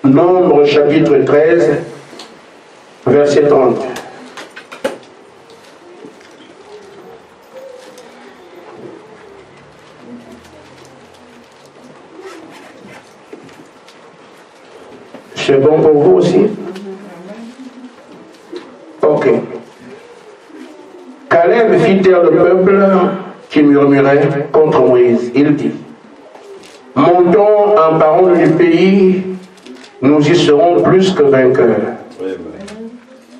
Nombre chapitre 13, verset 30. C'est bon pour vous aussi? Ok. Caleb fit taire le peuple qui murmurait contre Moïse. Il dit, montons en parole du pays, nous y serons plus que vainqueurs.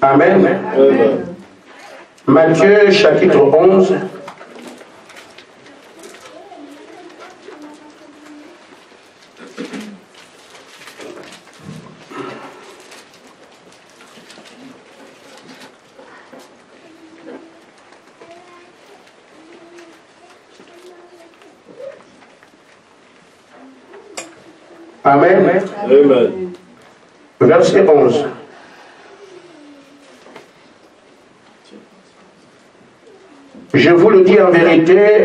Amen. Amen. Matthieu chapitre 11. Amen. Amen. Verset 11. Je vous le dis en vérité,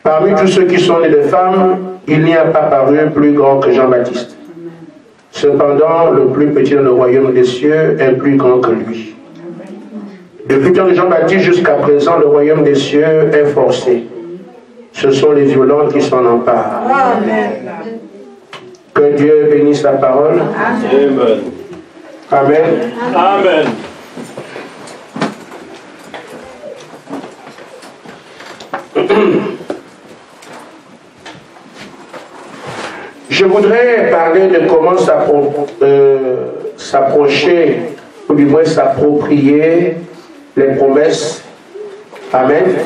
parmi tous ceux qui sont nés de femmes, il n'y a pas paru plus grand que Jean-Baptiste. Cependant, le plus petit dans le royaume des cieux est plus grand que lui. Depuis le temps de Jean-Baptiste jusqu'à présent, le royaume des cieux est forcé. Ce sont les violents qui s'en emparent. Amen. Que Dieu bénisse la parole. Amen. Amen. Amen. Je voudrais parler de comment s'approcher, ou du moins s'approprier les promesses. Amen.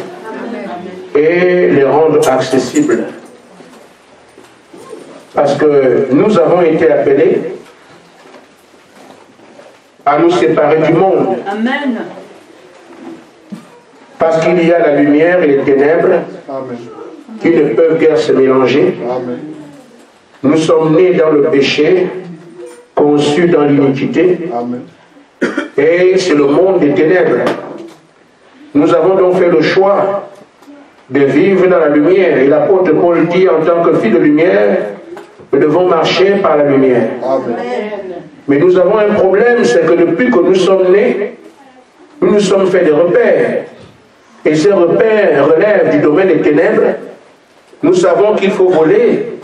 Et les rendre accessibles. Parce que nous avons été appelés à nous séparer du monde. Amen. Parce qu'il y a la lumière et les ténèbres. Amen. Qui ne peuvent guère se mélanger. Amen. Nous sommes nés dans le péché, conçus dans l'iniquité. Amen. Et c'est le monde des ténèbres. Nous avons donc fait le choix de vivre dans la lumière. Et l'apôtre Paul dit, en tant que fils de lumière, nous devons marcher par la lumière. Amen. Mais nous avons un problème, c'est que depuis que nous sommes nés, nous nous sommes fait des repères. Et ces repères relèvent du domaine des ténèbres. Nous savons qu'il faut voler,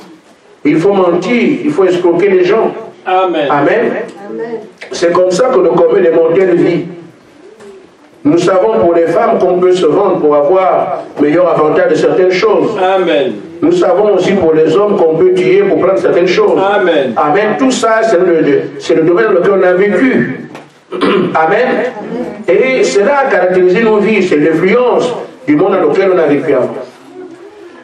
il faut mentir, il faut escroquer les gens. Amen. Amen. Amen. C'est comme ça que le commun des mortels vit. Nous savons pour les femmes qu'on peut se vendre pour avoir meilleur avantage de certaines choses. Amen. Nous savons aussi pour les hommes qu'on peut tuer pour prendre certaines choses. Amen. Amen. Tout ça, c'est le domaine dans lequel on a vécu. Amen. Et cela a caractérisé nos vies. C'est l'influence du monde dans lequel on a vécu avant.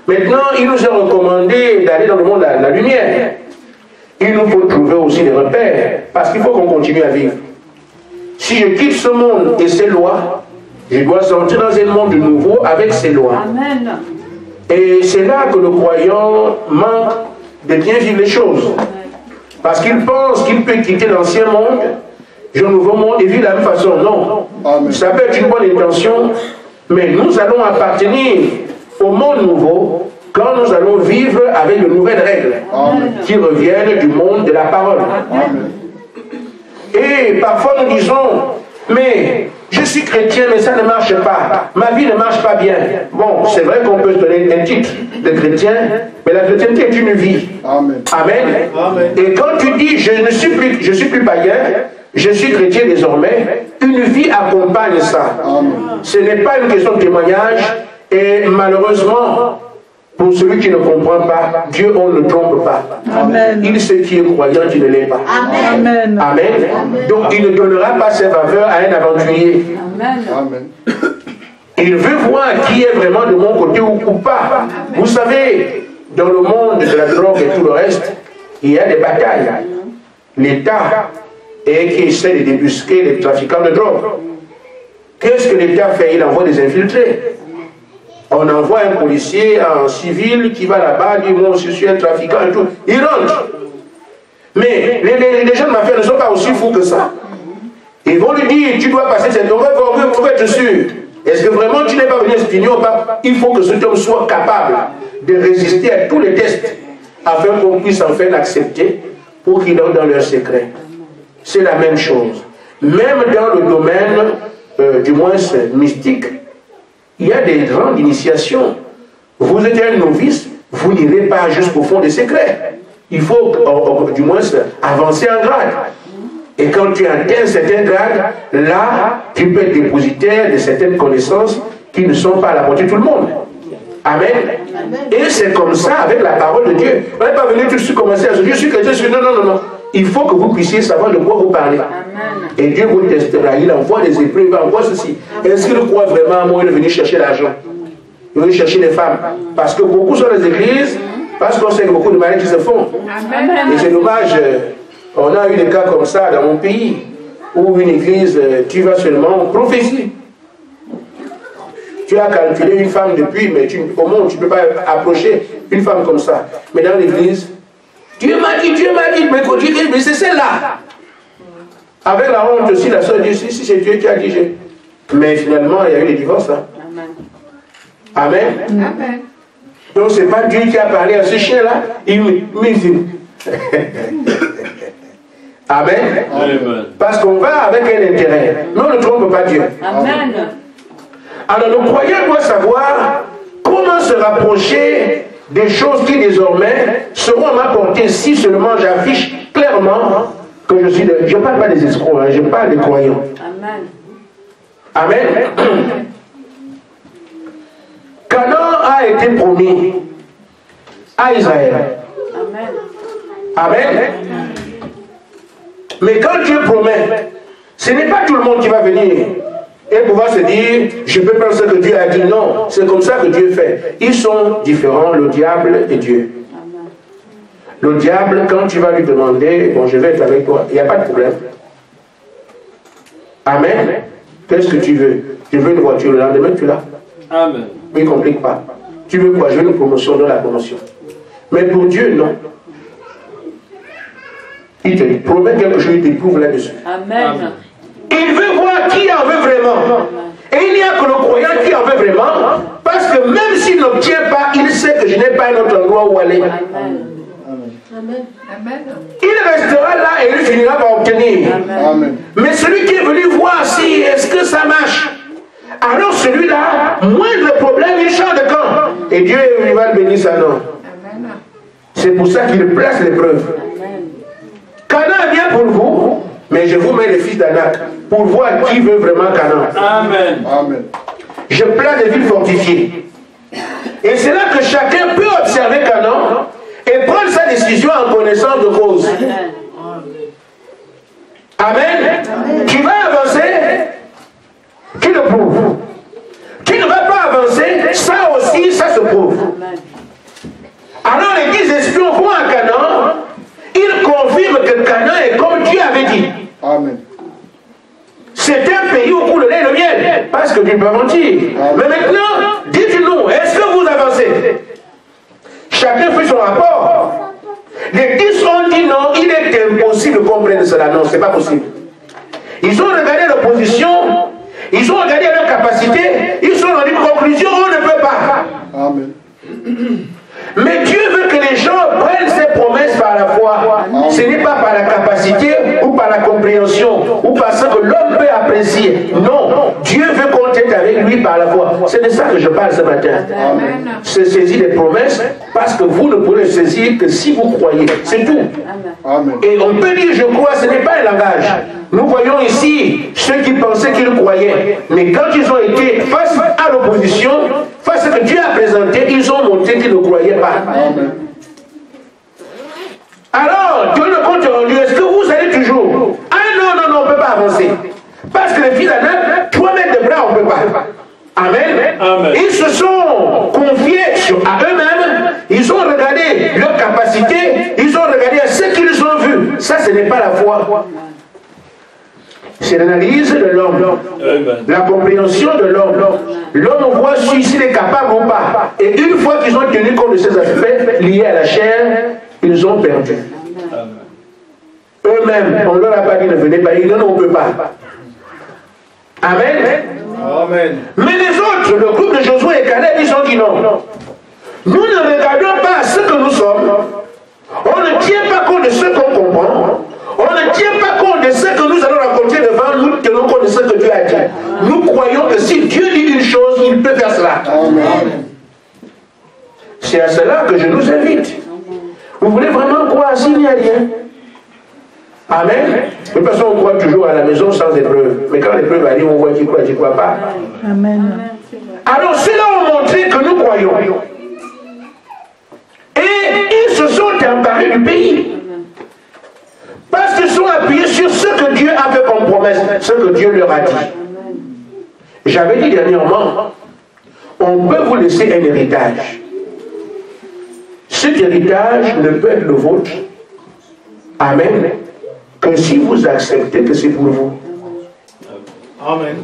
Maintenant, il nous est recommandé d'aller dans le monde de la lumière. Il nous faut trouver aussi des repères, parce qu'il faut qu'on continue à vivre. Si je quitte ce monde et ses lois, je dois sortir dans un monde nouveau avec ses lois. Amen. Et c'est là que le croyant manque de bien vivre les choses. Parce qu'il pense qu'il peut quitter l'ancien monde, le nouveau monde, et vivre de la même façon. Non. Amen. Ça peut être une bonne intention, mais nous allons appartenir au monde nouveau quand nous allons vivre avec de nouvelles règles. Amen. Qui reviennent du monde de la parole. Amen. Et parfois nous disons, mais je suis chrétien, mais ça ne marche pas. Ma vie ne marche pas bien. Bon, c'est vrai qu'on peut se donner un titre de chrétien, mais la chrétienté est une vie. Amen. Amen. Amen. Et quand tu dis, je ne suis plus païen, je suis chrétien désormais, une vie accompagne ça. Amen. Ce n'est pas une question de témoignage, et malheureusement, pour celui qui ne comprend pas, Dieu, on ne trompe pas. Amen. Il sait qui est croyant, qui ne l'est pas. Amen. Amen. Amen. Donc il ne donnera pas ses faveurs à un aventurier. Amen. Amen. Il veut voir qui est vraiment de mon côté ou pas. Vous savez, dans le monde de la drogue et tout le reste, il y a des batailles. L'État qui essaie de débusquer les trafiquants de drogue. Qu'est-ce que l'État fait? Il envoie des infiltrés. On envoie un policier en civil qui va là-bas, dit moi aussi je suis un trafiquant et tout. Il rentre. Mais les gens de ma ne sont pas aussi fous que ça. Ils vont lui dire, tu dois passer cette heure, on va être sûr. Est-ce que vraiment tu n'es pas venu espionner ou pas? Il faut que cet homme soit capable de résister à tous les tests. afin qu'on puisse enfin l'accepter pour qu'il entre dans leur secret. C'est la même chose. Même dans le domaine, du moins mystique, il y a des grandes initiations. Vous êtes un novice, vous n'irez pas jusqu'au fond des secrets. Il faut, du moins, avancer en grade. Et quand tu atteins certains grades, là, tu peux être dépositaire de certaines connaissances qui ne sont pas à la portée de tout le monde. Amen. Et c'est comme ça avec la parole de Dieu. On n'est pas venu tout de suite commencer à se dire, je suis chrétien, non. Il faut que vous puissiez savoir de quoi vous parlez. Et Dieu vous testera. Il envoie des épreuves, il envoie ceci. Est-ce qu'il croit vraiment à moi, il est venu chercher l'argent? Il est venu chercher des femmes. Parce que beaucoup sont les églises, parce qu'on sait que beaucoup de mariages qui se font. Et c'est dommage. On a eu des cas comme ça dans mon pays, où une église, tu vas seulement prophétie. Tu as calculé une femme depuis, mais au monde, tu ne peux pas approcher une femme comme ça. Mais dans l'église, Dieu m'a dit, mais c'est celle-là. Avec la honte aussi, la soeur dit, si c'est Dieu qui a dit, mais finalement, il y a eu des divorces. Hein. Amen. Amen. Donc, ce n'est pas Dieu qui a parlé à ce chien-là, il me dit. Amen. Amen. Parce qu'on va avec un intérêt. Mais on ne trompe pas Dieu. Amen. Alors le croyant doit savoir comment se rapprocher des choses qui désormais seront à ma portée si seulement j'affiche clairement que je suis je ne parle pas des escrocs, hein, je parle des croyants. Amen. Amen. Canaan a été promis à Israël. Amen. Amen. Mais quand Dieu promet, ce n'est pas tout le monde qui va venir et pouvoir se dire, je peux prendre ce que Dieu a dit. Non, c'est comme ça que Dieu fait. Ils sont différents, le diable et Dieu. Le diable, quand tu vas lui demander, bon, je vais être avec toi, il n'y a pas de problème. Amen. Qu'est-ce que tu veux? Je veux une voiture, le lendemain tu l'as. Amen. Il ne complique pas. Tu veux quoi? Je veux une promotion, dans la promotion. Mais pour Dieu, non. Il te promet quelque chose, il t'éprouve là-dessus. Amen. Il veut voir qui en veut vraiment. Et il n'y a que le croyant qui en veut vraiment, parce que même s'il n'obtient pas, il sait que je n'ai pas un autre endroit où aller. Amen. Amen. Il restera là et il finira par obtenir. Amen. Mais celui qui est venu voir si est-ce que ça marche, alors celui-là, moindre problème, il change de camp. Et Dieu il va le bénir ça, non. C'est pour ça qu'il place l'épreuve. Canaan vient pour vous, mais je vous mets les fils d'Anak pour voir qui veut vraiment Canaan. Amen. Amen. Je place des villes fortifiées. Et c'est là que chacun peut observer Canaan et prendre sa décision en connaissance de cause. Amen. Amen. Tu vas avancer, qui le prouve. Tu ne vas pas avancer, ça aussi, ça se prouve. Alors les 10 espions vont à Canaan. Il confirme que Canaan est comme Dieu avait dit. Amen. C'est un pays où coule le lait et le miel. Parce que tu ne peux mentir. Amen. Mais maintenant, dites-nous, est-ce que vous avancez? Chacun fait son rapport. Les 10 ont dit non, il est impossible de comprendre cela. Non, ce n'est pas possible. Ils ont regardé leur position, ils ont regardé leur capacité, ils sont dans une conclusion, on ne peut pas. Amen. Mais Dieu veut que les gens prennent ses promesses par la foi. Ce n'est pas par la capacité ou par la compréhension ou par ce que l'homme peut apprécier. Non, Dieu veut qu'on t'aide avec lui par la foi. C'est de ça que je parle ce matin. Se saisir des promesses parce que vous ne pourrez saisir que si vous croyez. C'est tout. Amen. Et on peut dire je crois, ce n'est pas un langage. Nous voyons ici ceux qui pensaient qu'ils croyaient. Mais quand ils ont été face à l'opposition, face à ce que Dieu a présenté, ils ont montré qu'ils ne croyaient pas. Amen. Alors, Dieu le compte rendu, est-ce que vous allez toujours? Ah non, on ne peut pas avancer. Parce que les fils d'Anak, 3 mètres de bras, on ne peut pas. Amen. Amen. Ils se sont confiés à eux-mêmes, ils ont regardé leur capacité, ils ont regardé ce qu'ils ont vu. Ça, ce n'est pas la foi. C'est l'analyse de l'homme, la compréhension de l'homme. L'homme voit s'il est capable ou pas. Et une fois qu'ils ont tenu compte de ces aspects liés à la chair, ils ont perdu. Eux-mêmes, on ne leur a pas dit ne venez pas, ils disent non, on ne peut pas. Amen. Amen. Mais les autres, le groupe de Josué et Caleb, ils ont dit non. Nous ne regardons pas ce que nous sommes, compte de ce qu'on comprend. On ne tient pas compte de ce que nous allons raconter devant nous, tenons compte de ce que Dieu a dit. Nous croyons que si Dieu dit une chose, il peut faire cela. C'est à cela que je nous invite. Vous voulez vraiment croire s'il n'y a rien? Amen. De toute façon, on croit toujours à la maison sans épreuve. Mais quand l'épreuve arrive, on voit qu'il croit, tu ne crois pas. Amen. Alors, ceux-là ont montré que nous croyons. Et ils se sont emparés du pays. Parce qu'ils sont appuyés sur ce que Dieu a fait comme promesse, ce que Dieu leur a dit. J'avais dit dernièrement, on peut vous laisser un héritage. Cet héritage ne peut être le vôtre. Amen. Que si vous acceptez que c'est pour vous. Amen.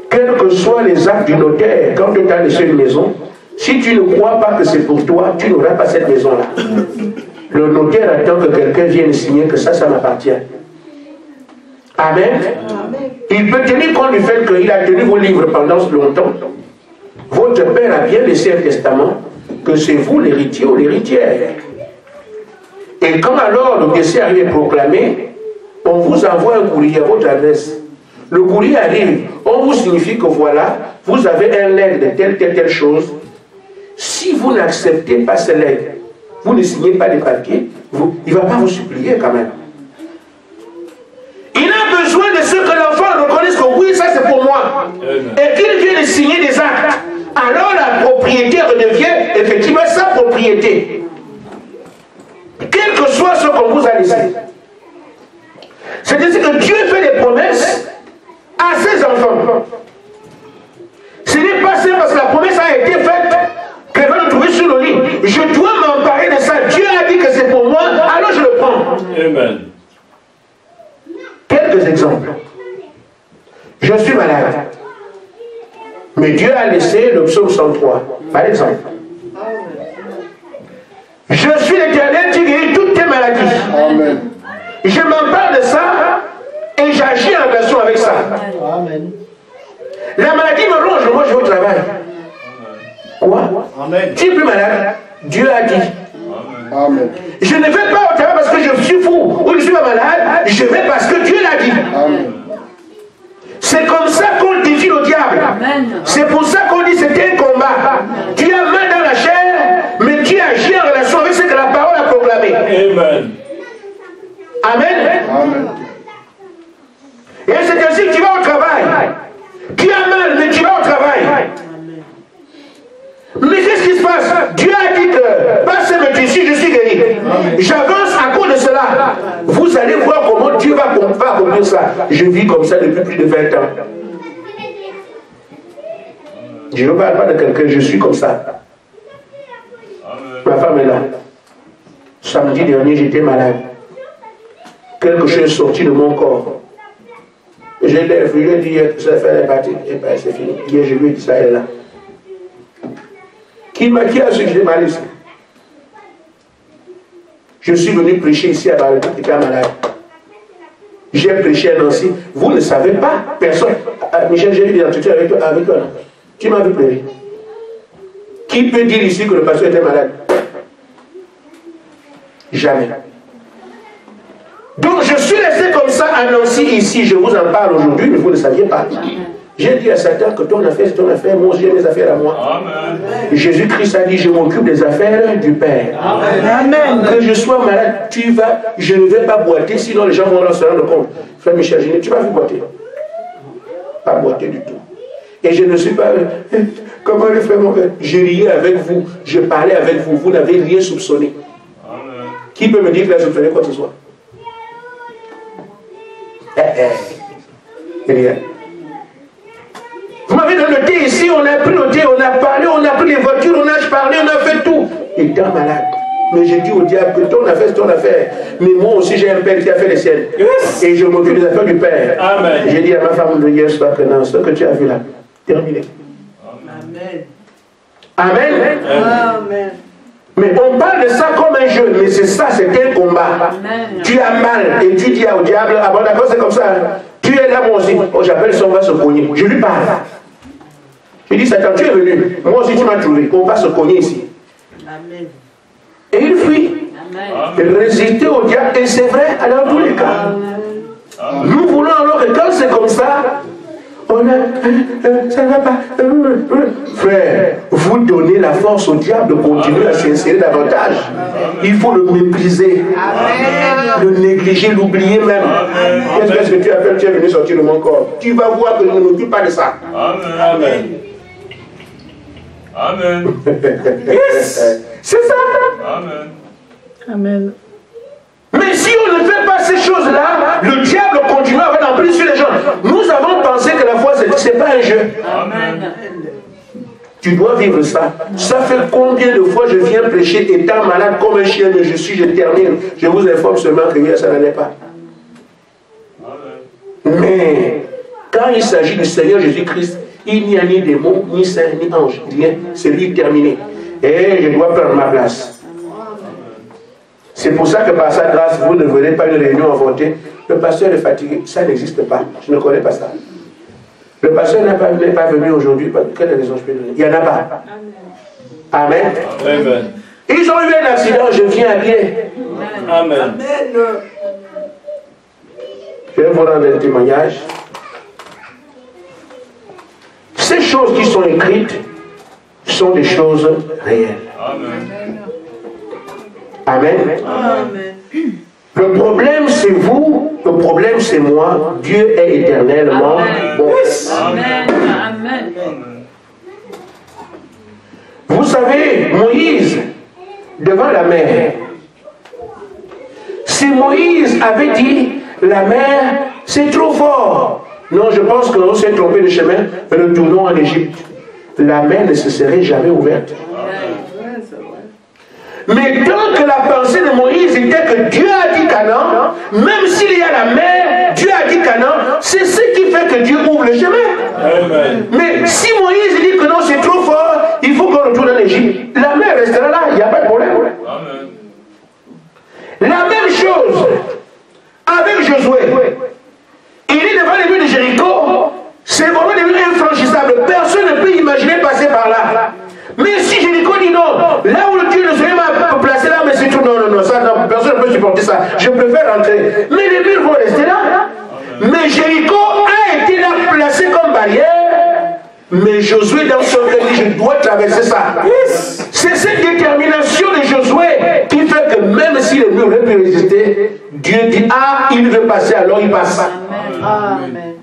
Quels que soient les actes du notaire, quand tu as laissé une maison, si tu ne crois pas que c'est pour toi, tu n'auras pas cette maison-là. Le notaire attend que quelqu'un vienne signer que ça m'appartient. Amen. Il peut tenir compte du fait qu'il a tenu vos livres pendant longtemps. Votre père a bien laissé un testament que c'est vous l'héritier ou l'héritière. Et quand alors le décès arrive proclamé, on vous envoie un courrier à votre adresse. Le courrier arrive, on vous signifie que voilà, vous avez un legs de telle chose. Si vous n'acceptez pas ce legs, vous ne signez pas les papiers, il ne va pas vous supplier quand même. Il a besoin de ce que l'enfant reconnaisse que oui, ça c'est pour moi. Et qu'il vienne signer des actes. Alors la propriété redevient effectivement sa propriété. Quel que soit ce qu'on vous a laissé. C'est-à-dire que Dieu fait des promesses à ses enfants. Ce n'est pas simple parce que la promesse a été faite qu'elle va nous trouver sur le lit. Je dois m'emparer de ça. Dieu a dit que c'est pour moi, alors je le prends. Amen. Quelques exemples. Je suis malade. Mais Dieu a laissé le psaume 103, par exemple. Je suis l'Éternel qui guérit toutes tes maladies. Amen. Je m'empare de ça et j'agis en relation avec ça. Amen. La maladie me ronge, moi je vais au travail. Quoi? Amen. Tu es plus malade. Dieu a dit. Amen. Je ne vais pas au travail parce que je suis fou ou je suis pas malade. Je vais parce que Dieu l'a dit. Amen. C'est comme ça qu'on défie le diable. C'est pour ça qu'on dit que c'était un combat. Tu as mal dans la chair, mais tu agis en relation avec ce que la parole a proclamé. Amen. Amen. Amen. Et c'est ainsi que tu vas au travail. Tu as mal, mais tu vas au travail. Mais qu'est-ce qui se passe? Dieu a dit que passe me ici, je suis guéri. J'avance à cause de cela. Vous allez voir comment Dieu va accomplir ça. Je vis comme ça depuis plus de 20 ans. Je ne parle pas de quelqu'un, je suis comme ça. Ma femme est là. Samedi dernier, j'étais malade. Quelque chose est sorti de mon corps. Je l'ai vu, je lui ai dit, ça fait la partie. Et bien, c'est fini. Hier, je lui ai dit, ça, elle est là. Qui a su que j'ai mal ici? Je suis venu prêcher ici à Baléda, qui était malade. J'ai prêché à Nancy. Vous ne savez pas, personne. Michel, j'ai eu des entretiens avec toi. Tu m'as vu pleurer. Qui peut dire ici que le pasteur était malade? Jamais. Donc je suis resté comme ça à Nancy ici. Je vous en parle aujourd'hui, mais vous ne saviez pas. J'ai dit à Satan que ton affaire, c'est ton affaire, moi j'ai mes affaires à moi. Jésus-Christ a dit, je m'occupe des affaires du Père. Amen. Que je sois malade, je ne vais pas boiter, sinon les gens vont se rendre compte. Frère Michel, tu vas vous boiter. Pas boiter du tout. Et je ne suis pas... Comment le frère mon père? Je riais avec vous, je parlais avec vous, vous n'avez rien soupçonné. Amen. Qui peut me dire qu'il a soupçonné quoi que ce soit? Rien. Vous m'avez donné le thé ici, on a pris le thé, on a parlé, on a pris les voitures, on a parlé, on a fait tout. Étant malade. Mais j'ai dit au diable que ton affaire, c'est ton affaire. Mais moi aussi, j'ai un père qui a fait les siennes. Yes. Et je m'occupe des affaires du Père. Amen. J'ai dit à ma femme de hier soir que non, ce que tu as vu là, terminé. Amen. Amen. Amen. Mais on parle de ça comme un jeu, mais c'est ça, c'est un combat. Amen. Tu as mal et tu dis au diable, ah bon d'accord, c'est comme ça. Tu es là, moi aussi. Oh, j'appelle ça, on va se cogner. Je lui parle. Je dis, Satan, tu es venu. Moi aussi, tu m'as trouvé. On va se cogner ici. Amen. Et il fuit. Résister au diable, et c'est vrai, dans tous les cas. Nous voulons alors que quand c'est comme ça, on a, ça ne va pas. Frère, vous donnez la force au diable de continuer à s'insérer davantage. Il faut le mépriser, le négliger, l'oublier même. Qu'est-ce que tu appelles? Tu es venu sortir de mon corps. Tu vas voir que je ne m'occupe pas de ça. Amen. Amen. Yes. C'est ça. Amen. Amen. Mais si on ne fait pas ces choses-là, le diable continue à avoir l'emprise sur les gens. Nous avons pensé que la foi, ce n'est pas un jeu. Amen. Tu dois vivre ça. Ça fait combien de fois je viens prêcher étant malade comme un chien de je termine. Je vous informe seulement que ça n'en est pas. Amen. Mais quand il s'agit du Seigneur Jésus-Christ, il n'y a ni démon, ni saint, ni ange. Rien. C'est lui terminé. Et je dois prendre ma place. C'est pour ça que par sa grâce, vous ne venez pas à une réunion avortée. Le pasteur est fatigué. Ça n'existe pas. Je ne connais pas ça. Le pasteur n'est pas venu aujourd'hui. Quelle raison je peux donner? Il n'y en a pas. Amen. Amen. Ils ont eu un accident, je viens à pied. Amen. Je vais vous rendre un témoignage. Ces choses qui sont écrites sont des choses réelles. Amen. Amen. Amen. Le problème c'est vous, le problème c'est moi. Dieu est éternellement bon. Amen. Amen. Vous savez, Moïse, devant la mer, si Moïse avait dit, la mer, c'est trop fort. Non, je pense qu'on s'est trompé de chemin, retournons en Égypte. La mer ne se serait jamais ouverte. Mais tant que la pensée de Moïse était que Dieu a dit Canaan, même s'il y a la mer, Dieu a dit Canaan, c'est ce qui fait que Dieu ouvre le chemin. Amen. Mais si Moïse dit que non, c'est trop fort, il faut qu'on retourne en Égypte, la mer restera là, il n'y a pas de problème. Amen. La même chose avec Josué. Il est devant les murs de Jéricho, c'est vraiment devenu infranchissable. Personne ne peut imaginer passer par là. Mais si Jéricho dit non, là où le Dieu de Josué m'a placé là, mais c'est tout, non, ça, non, personne ne peut supporter ça. Je préfère rentrer. Mais les murs vont rester là. Mais Jéricho a été là placé comme barrière. Mais Josué dans son cœur dit, je dois traverser ça. C'est cette détermination de Josué qui fait que même si les murs auraient pu résister, Dieu dit, ah, il veut passer, alors il passe. Amen.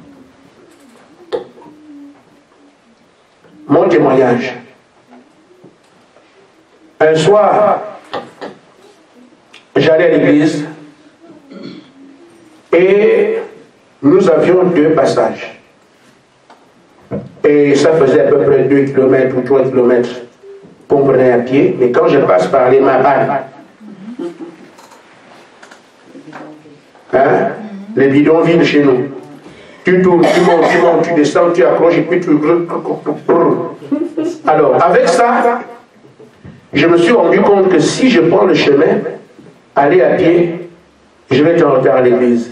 Mon témoignage. Un soir, j'allais à l'église et nous avions 2 passages. Et ça faisait à peu près 2 km ou 3 km qu'on prenait à pied. Mais quand je passe par les Mabannes, les bidonvilles chez nous, tu tournes, tu montes, tu descends, tu accroches et puis tu... Alors, avec ça, je me suis rendu compte que si je prends le chemin, aller à pied, je vais être en retard à l'église.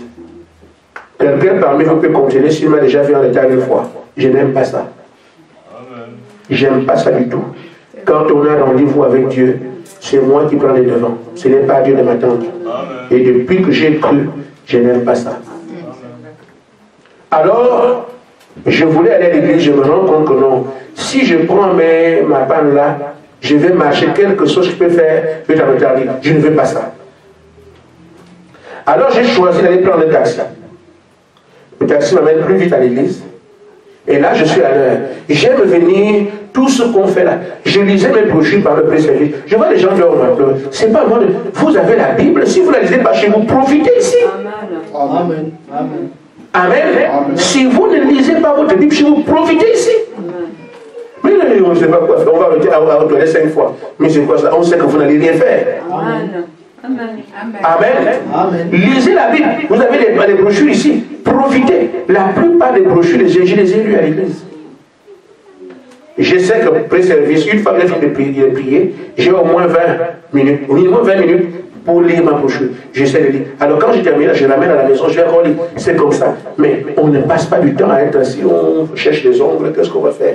Quelqu'un parmi vous peut continuer s'il m'a déjà vu en retard une fois. Je n'aime pas ça. J'aime pas ça du tout. Quand on a rendez-vous avec Dieu, c'est moi qui prends les devants. Ce n'est pas Dieu de m'attendre. Et depuis que j'ai cru, je n'aime pas ça. Alors, je voulais aller à l'église, je me rends compte que non. Si je prends ma panne là, je vais marcher quelque chose que je peux faire, je vais retarder. Je ne veux pas ça. Alors j'ai choisi d'aller prendre le taxi. Le taxi m'amène plus vite à l'église. Et là, je suis à l'heure. J'aime venir, tout ce qu'on fait là. Je lisais mes brochures par le pré-service. Je vois les gens qui ont pleurer. C'est pas moi. Vous avez la Bible. Si vous ne la lisez pas chez vous, profitez ici. Amen. Amen. Amen. Si vous ne lisez pas votre Bible chez vous, profitez ici. Mais on ne sait pas quoi faire. On va retourner 5 fois. Mais c'est quoi ça? On sait que vous n'allez rien faire. Amen. Amen. Lisez la Bible. Vous avez des brochures ici. Profitez. La plupart des brochures, je les ai lues à l'église. Je sais que pré-service, une fois que j'ai fini de prier, j'ai au moins 20 minutes, au minimum 20 minutes pour lire ma brochure. J'essaie de lire. Alors quand je termine, je l'amène à la maison, je vais relire. C'est comme ça. Mais on ne passe pas du temps à être assis, on cherche les ongles, qu'est-ce qu'on va faire?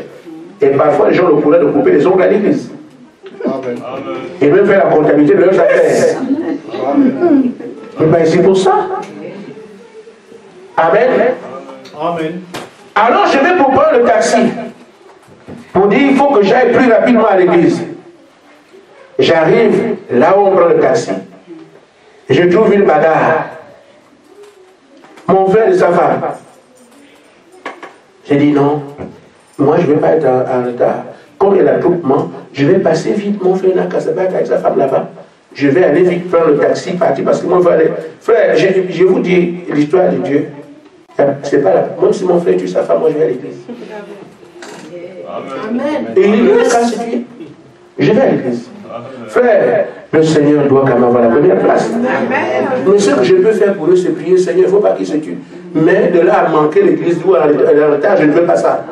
Et parfois, les gens ont le courage de couper les ongles à l'église. Et même faire la comptabilité de leurs affaires. Ben, c'est pour ça. Amen. Amen. Alors je vais pour prendre le taxi. Pour dire il faut que j'aille plus rapidement à l'église. J'arrive là où on prend le taxi. Je trouve une bagarre. Mon frère et sa femme. J'ai dit non. Moi je ne vais pas être en retard. Comme il y a l'attroupement, je vais passer vite. Mon frère n'a qu'à se battre avec sa femme là-bas. Je vais aller vite prendre le taxi, partir parce que moi je vais aller. Frère, je vous dis l'histoire de Dieu. C'est pas là. Même si mon frère tue sa femme, moi je vais à l'église. Amen. Et il ne me casse pied. Je vais à l'église. Frère, le Seigneur doit quand même avoir la première place. Mais ce que je peux faire pour eux, c'est prier, Seigneur, il ne faut pas qu'ils se tuent. Mais de là à manquer l'église ou à la retard, je ne veux pas ça.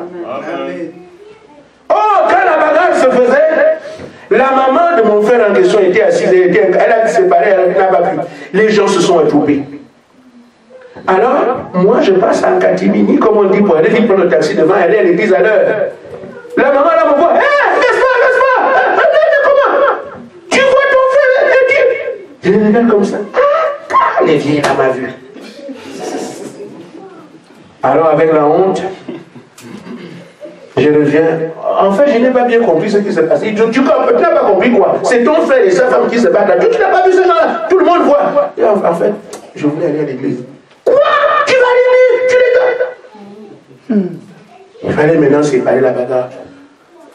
Oh, quand la bagarre se faisait, la maman de mon frère en question était assise, elle a séparé, elle n'a pas pu. Les gens se sont attroupés. Alors, moi je passe en catimini, comme on dit, pour aller vite prendre le taxi devant, aller à l'église à l'heure. La maman là me voit, hé, laisse-moi, comment? Tu vois ton frère, je les regarde comme ça. Ah, les vieilles là m'a vu. Alors avec la honte, je reviens. En fait, je n'ai pas bien compris ce qui s'est passé. Tu n'as pas compris quoi? C'est ton frère et sa femme qui se battent là. Tu n'as pas vu ces gens-là? Tout le monde voit. Et en fait, je voulais aller à l'église. Quoi? Tu vas aller? Tu les donnes? Il fallait maintenant séparer la bagarre.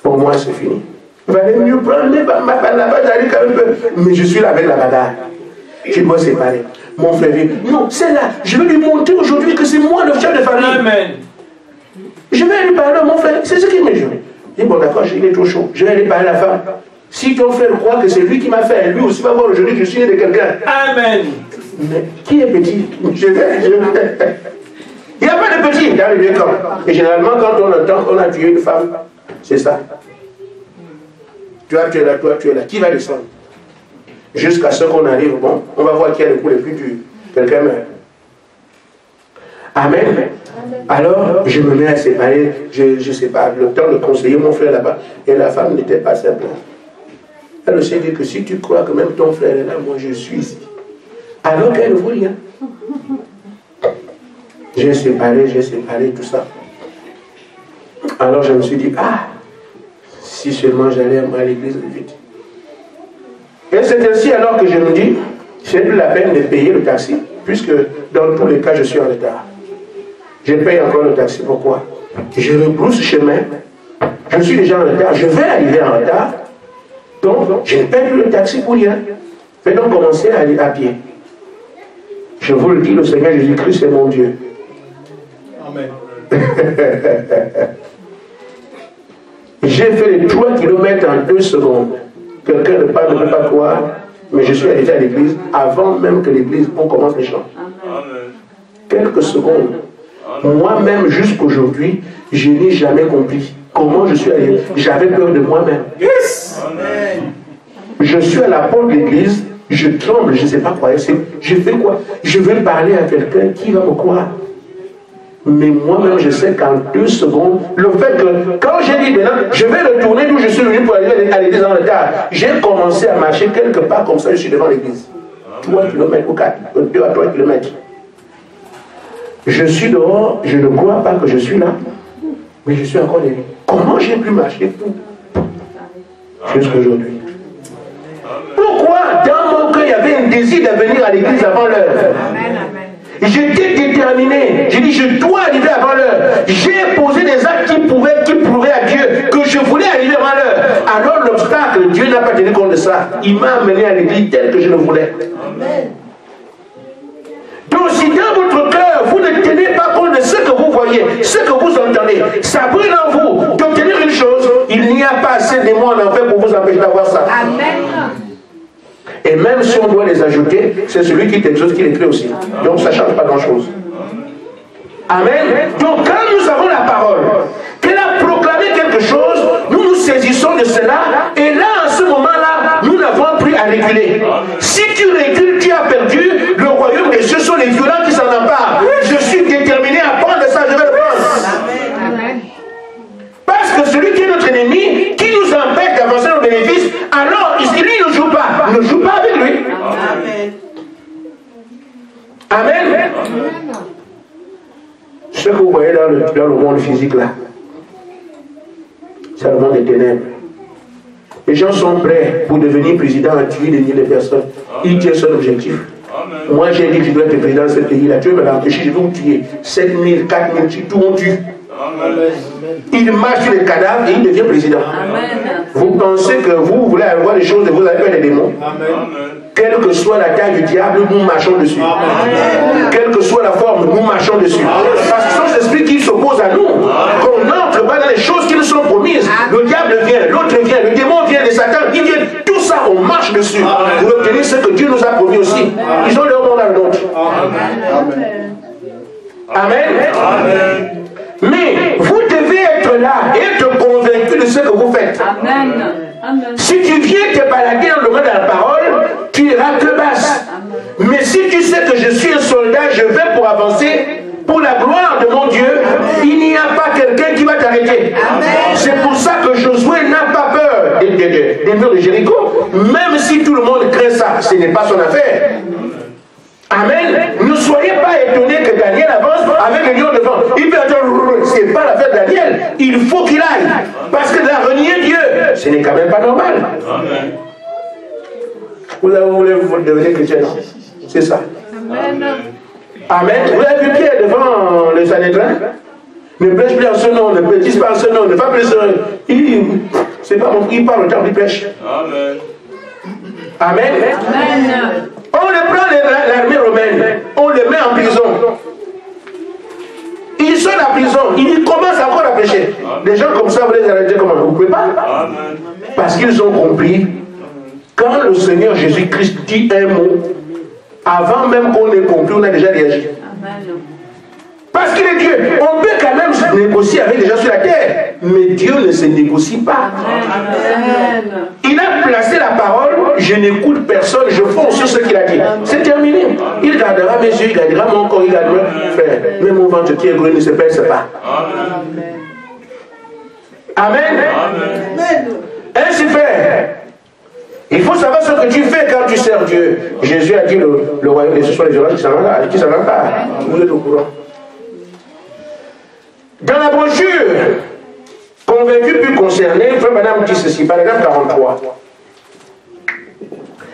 Pour moi, c'est fini. Il fallait mieux prendre ma balle là-bas, j'allais quand même peu. Mais je suis là avec la bagarre. Je dois séparer. Mon frère dit, non, c'est là. Je vais lui montrer aujourd'hui que c'est moi le chef de famille. Amen. Je vais aller parler à mon frère. C'est ce qu'il me dit. Il dit, bon d'accord, il est trop chaud. Je vais aller parler à la femme. Si ton frère croit que c'est lui qui m'a fait, lui aussi va voir aujourd'hui que je suis né de quelqu'un. Amen. Mais qui est petit? Je vais. Il n'y a pas de petit dans le vieux camp. Et généralement, quand on entend qu'on a tué une femme, c'est ça. Toi, tu es là, toi, tu es là. Qui va descendre? Jusqu'à ce qu'on arrive, bon, on va voir qui a le coup le plus dur. Quelqu'un meurt. Amen. Alors, je me mets à séparer, je ne sais pas, le temps de conseiller mon frère là-bas. Et la femme n'était pas simple. Elle s'est dit que si tu crois que même ton frère est là, moi je suis ici. Alors qu'elle ne vaut rien. J'ai séparé tout ça. Alors je me suis dit, ah, si seulement j'allais à l'église vite. Et c'est ainsi alors que je me dis, c'est plus la peine de payer le taxi, puisque dans tous les cas je suis en retard. Je paye encore le taxi, pourquoi? Je rebrousse chemin, je suis déjà en retard, je vais arriver en retard, donc je ne paye plus le taxi pour rien. Fais donc commencer à aller à pied. Je vous le dis, le Seigneur Jésus-Christ c'est mon Dieu. Amen. J'ai fait les 3 km en 2 secondes. Quelqu'un ne peut pas croire, mais je suis arrivé à l'église avant même que l'église, on commence les chants. Quelques secondes. Moi-même, jusqu'aujourd'hui, je n'ai jamais compris comment je suis allé. J'avais peur de moi-même. Yes. Je suis à la porte de l'église, je tremble, je ne sais pas quoi. Je fais quoi? Je vais parler à quelqu'un qui va me croire. Mais moi-même, je sais qu'en 2 secondes, le fait que, quand j'ai dit maintenant, je vais retourner d'où je suis venu pour aller à l'église en retard, j'ai commencé à marcher quelque part comme ça, je suis devant l'église. 3 km ou 4, 2 à 3 km. Je suis dehors, je ne crois pas que je suis là, mais je suis encore là. Comment j'ai pu marcher tout jusqu'aujourd'hui? Pourquoi dans mon cœur il y avait un désir de venir à l'église avant l'heure? J'étais déterminé. J'ai dit, je dois arriver avant l'heure. J'ai posé des actes qui prouvaient à Dieu que je voulais arriver avant l'heure. Alors l'obstacle, Dieu n'a pas tenu compte de ça. Il m'a amené à l'église tel que je le voulais. Amen. Donc si dans votre cœur, vous ne tenez pas compte de ce que vous voyez, ce que vous entendez, ça brûle en vous d'obtenir une chose, il n'y a pas assez de mots en enfer pour vous empêcher d'avoir ça. Amen. Et même si on doit les ajouter, c'est celui qui t'exauce qui les crée aussi. Donc ça ne change pas grand-chose. Amen. Donc quand nous avons la parole, qu'elle a proclamé quelque chose, nous nous saisissons de cela, et là, en ce moment-là, nous n'avons plus à réguler. Si tu régules, tu as perdu, le royaume des cieux sont les violents qui s'en emparent. Je suis déterminé à prendre ça, je vais le prendre. Amen. Parce que celui qui est notre ennemi, qui nous empêche d'avancer nos bénéfices, alors lui ne joue pas. Ne joue pas avec lui. Amen. que vous voyez dans le monde physique là, c'est le monde des ténèbres. Les gens sont prêts pour devenir président à tuer des milliers de personnes. Ils tiennent son objectif. Moi j'ai dit que je dois être président de ce pays-là. Tu veux me l'empêcher, je vais vous tuer. 7 000, 4 000, tout on tue. Il marche sur les cadavres et il devient président. Amen. Vous pensez que vous voulez avoir des choses et vous avez peur des démons? Amen. Quelle que soit la taille du diable, nous marchons dessus. Amen. Quelle que soit la forme, nous marchons dessus. Amen. Parce que ce sont les esprits qui s'opposent à nous. Qu'on n'entre pas dans les choses qui nous sont promises. Le diable vient, l'autre vient, le démon vient, les satans, ils viennent. Tout ça, on marche dessus. Amen. Pour obtenir ce que Dieu nous a promis aussi. Amen. Ils ont leur monde à le nôtre. Amen. Amen. Amen. Mais vous devez être là et être convaincu de ce que vous faites. Amen. Amen. Si tu viens te balader dans le monde de la parole, tu iras te basse. Amen. Mais si tu sais que je suis un soldat, je vais pour avancer, pour la gloire de mon Dieu, amen, il n'y a pas quelqu'un qui va t'arrêter. C'est pour ça que Josué n'a pas peur des murs de Jéricho, même si tout le monde craint ça, ce n'est pas son affaire. Amen. Ne soyez pas étonnés que Daniel avance avec le lion devant. Il peut attendre, ce n'est pas l'affaire de Daniel. Il faut qu'il aille. Parce que de la renier Dieu, ce n'est quand même pas normal. Amen. Vous voulez devenir chrétien, non? C'est ça. Amen. Amen. Vous avez vu Pierre devant le Sanhédrin? Ne prêche plus en ce nom, ne prêche pas en ce nom, ne pas plus. Il parle au temps, il prêche. Amen. Amen. Amen. On le prend l'armée romaine, on le met en prison. Ils sont en prison, ils commencent encore à prêcher. Des gens comme ça, vous les arrêtez comment? Vous ne pouvez pas. Amen. Parce qu'ils ont compris, quand le Seigneur Jésus-Christ dit un mot, avant même qu'on ait compris, on a déjà réagi. Amen. Parce qu'il est Dieu. On peut quand même se négocier avec les gens sur la terre, mais Dieu ne se négocie pas. Amen. Il a placé la parole, je n'écoute personne, je fonce sur ce qu'il a dit. C'est terminé. Il gardera mes yeux, il gardera mon corps, il gardera frère. Mais mon ventre qui est gros ne se pèse pas. Amen. Amen. Ainsi fait, il faut savoir ce que tu fais quand tu sers Dieu. Jésus a dit le royaume, ce sont les violences qui s'en vont pas. Vous êtes au courant. Dans la brochure, convaincu puis concerné, frère madame dit ceci, paragraphe 43.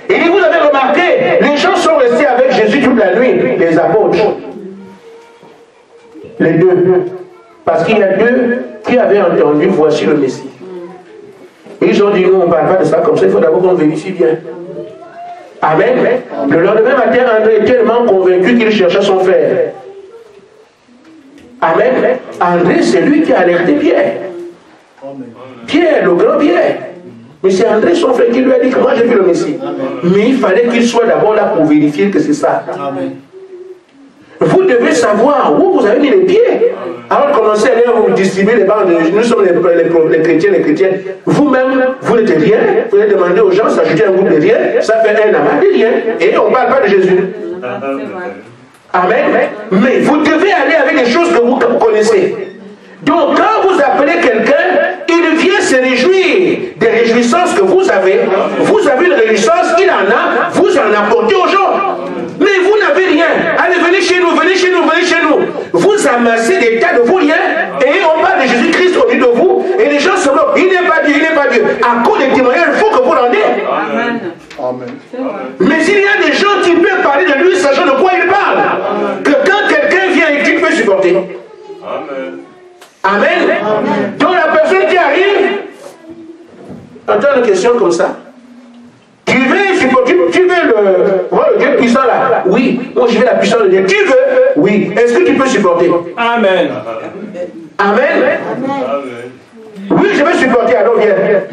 Il dit, vous avez remarqué, les gens sont restés avec Jésus toute la nuit, les apôtres. Les deux. Parce qu'il y a deux qui avaient entendu, voici le Messie. Ils ont dit, nous on ne parle pas de ça comme ça, il faut d'abord qu'on vérifie bien. Amen. Le lendemain matin, André est tellement convaincu qu'il cherchait son frère. Amen. André, c'est lui qui a alerté Pierre. Pierre, le grand Pierre. Mais c'est André, son frère, qui lui a dit que moi j'ai vu le Messie. Mais il fallait qu'il soit d'abord là pour vérifier que c'est ça. Amen. Vous devez savoir où vous avez mis les pieds. Avant de commencer à aller vous distribuer les bandes, nous sommes les chrétiens, les chrétiennes. Vous-même, vous n'êtes rien. Vous allez demander aux gens, s'ajouter un groupe de rien. Ça fait un amas de rien. Et on ne parle pas de Jésus. Amen. Mais vous devez aller avec les choses que vous connaissez. Donc quand vous appelez quelqu'un, il vient se réjouir des réjouissances que vous avez. Vous avez une réjouissance, il en a, vous en apportez aux gens. Mais vous n'avez rien. Allez, venez chez nous, venez chez nous, venez chez nous. Vous amassez des tas de vos liens et on parle de Jésus-Christ au milieu de vous et les gens se moquent. Il n'est pas Dieu, il n'est pas Dieu. À cause des témoignages, il faut que vous rendiez. Amen. Amen. Mais il y a des gens qui peuvent parler de lui sachant de quoi il parle. Amen. Que quand quelqu'un vient et qu'il peut supporter. Amen. Amen. Amen. Donc la personne qui arrive, entend une question comme ça. Tu veux supporter, tu veux le Dieu puissant là? Oui. Moi je veux la puissance de Dieu. Tu veux? Oui. Est-ce que tu peux supporter? Amen. Amen. Amen. Oui, je veux supporter, alors viens. Amen.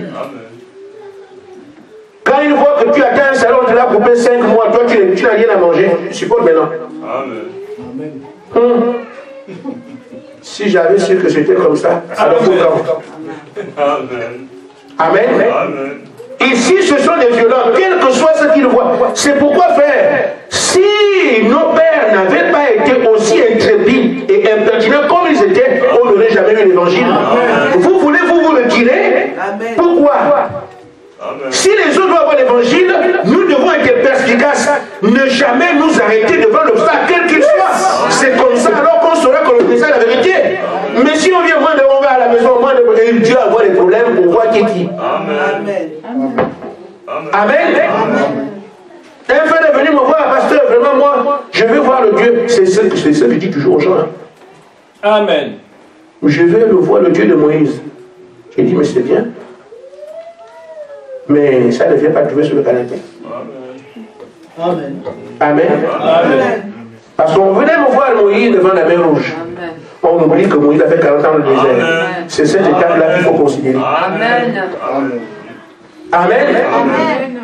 Quand il voit que tu atteins un salon, tu l'as coupé 5 mois, toi tu n'as rien à manger, tu supportes maintenant. Amen. Amen. Si j'avais su que c'était comme ça, alors faut quand. Amen. Amen. Amen. Ici, ce sont des violents, quel que soit ce qu'ils voient. C'est pourquoi, frère, si nos pères n'avaient pas été aussi intrépides et impertinents comme ils étaient, on n'aurait jamais eu l'évangile. Vous voulez vous retirer? Pourquoi? Amen. Si les autres doivent avoir l'évangile, nous devons être perspicaces, ne jamais nous arrêter devant l'obstacle, quel qu'il soit. C'est comme ça alors qu'on on saura que c'est ça la vérité. Mais si on vient moins de, on va à la maison, moins de, et Dieu a des problèmes pour voir qui est qui. Amen. Amen. Un frère est venu me voir, pasteur, vraiment moi, je veux voir le Dieu. C'est ce que je dis toujours aux gens. Hein. Amen. Je veux voir le Dieu de Moïse. J'ai dit, mais c'est bien. Mais ça ne vient pas trouver sur le canapé. Amen. Amen. Amen. Parce qu'on venait me voir Moïse devant la mer Rouge. Amen. On oublie que Moïse a fait 40 ans dans le désert. C'est cette étape-là qu'il faut considérer. Amen. Amen. Amen.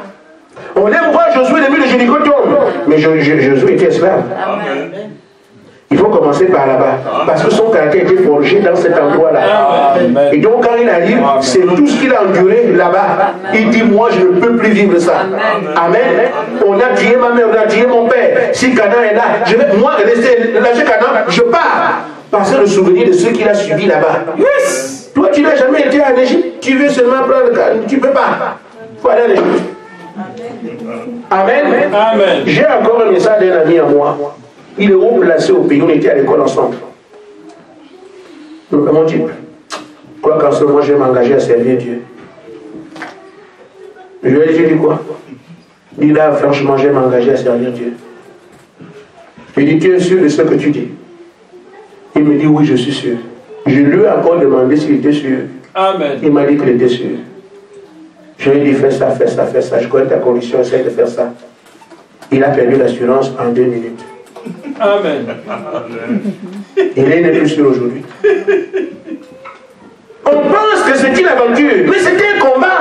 On aime voir Josué depuis le Jéricho tombe. Mais Josué était esclave. Amen. Il faut commencer par là-bas. Parce que son caractère était forgé dans cet endroit-là. Et donc quand il arrive, c'est tout ce qu'il a enduré là-bas. Il dit, moi je ne peux plus vivre ça. Amen. On a tué ma mère, on a tué mon père. Si Canaan est là, je vais moi rester lâcher Canaan, je pars. Parce que le souvenir de ce qu'il a subi là-bas. Yes. Toi tu n'as jamais été en Égypte. Tu veux seulement prendre Canaan. Tu ne peux pas. Il faut aller en Égypte. Amen. Amen. J'ai encore un message d'un ami à moi. Il est haut placé au pays, on était à l'école ensemble. Donc, mon type, quoi qu'en ce moment, je vais m'engager à servir Dieu. Je lui ai dit quoi? Il dit là, franchement, je vais m'engager à servir Dieu. Je lui ai dit, tu es sûr de ce que tu dis? Il me dit, oui, je suis sûr. Je lui ai encore demandé s'il était sûr. Amen. Il m'a dit qu'il était sûr. Je lui ai dit, fais ça, fais ça, fais ça. Je connais ta condition, essaye de faire ça. Il a perdu l'assurance en 2 minutes. Amen. Il n'est plus sûr aujourd'hui. On pense que c'est une aventure, mais c'est un combat.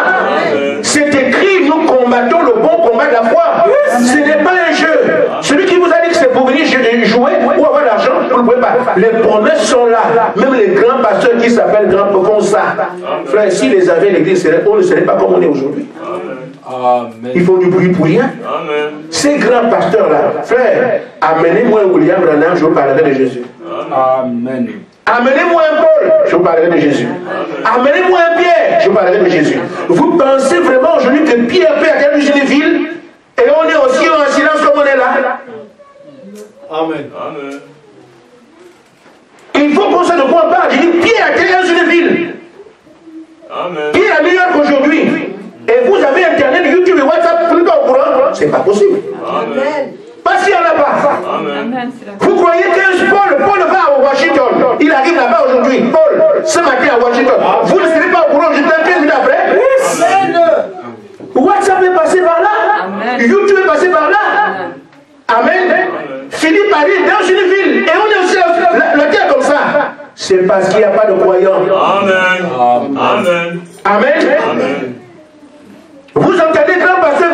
C'est écrit, nous combattons le bon combat de la foi. Ce n'est pas un jeu. Celui qui vous a dit que c'est pour venir jouer ou avoir l'argent, vous ne pouvez pas. Les promesses sont là. Même les grands pasteurs qui s'appellent grands font ça. Frère, s'ils les avaient, l'église, on ne serait pas comme on est aujourd'hui. Amen. Ils font du bruit pour rien. Amen. Ces grands pasteurs-là, frère, amenez-moi un William Branham, je vous parlerai de Jésus. Amen. Amenez-moi un Paul, je vous parlerai de Jésus. Amenez-moi un Pierre, je vous parlerai de Jésus. Vous pensez vraiment aujourd'hui que Pierre peut atteindre une ville et on est aussi en silence comme on est là? Amen. Amen. Il faut qu'on sache de quoi on parle. Je dis Pierre a atteint une ville. Amen. Pierre à New York aujourd'hui. Et vous avez Internet, YouTube et WhatsApp, vous n'êtes pas au courant? C'est pas possible. Amen. Pas s'il n'y en a pas. Amen. Vous croyez que Paul va à Washington? Il arrive là-bas aujourd'hui. Paul, ce matin à Washington. Vous ne serez pas au courant, je t'ai 15 minutes après. WhatsApp est passé par là. Amen. YouTube est passé par là. Amen. Philippe arrive dans une ville. Et on est aussi la terre comme ça. C'est parce qu'il n'y a pas de croyants. Amen. Amen. Amen. Vous entendez grand pasteur,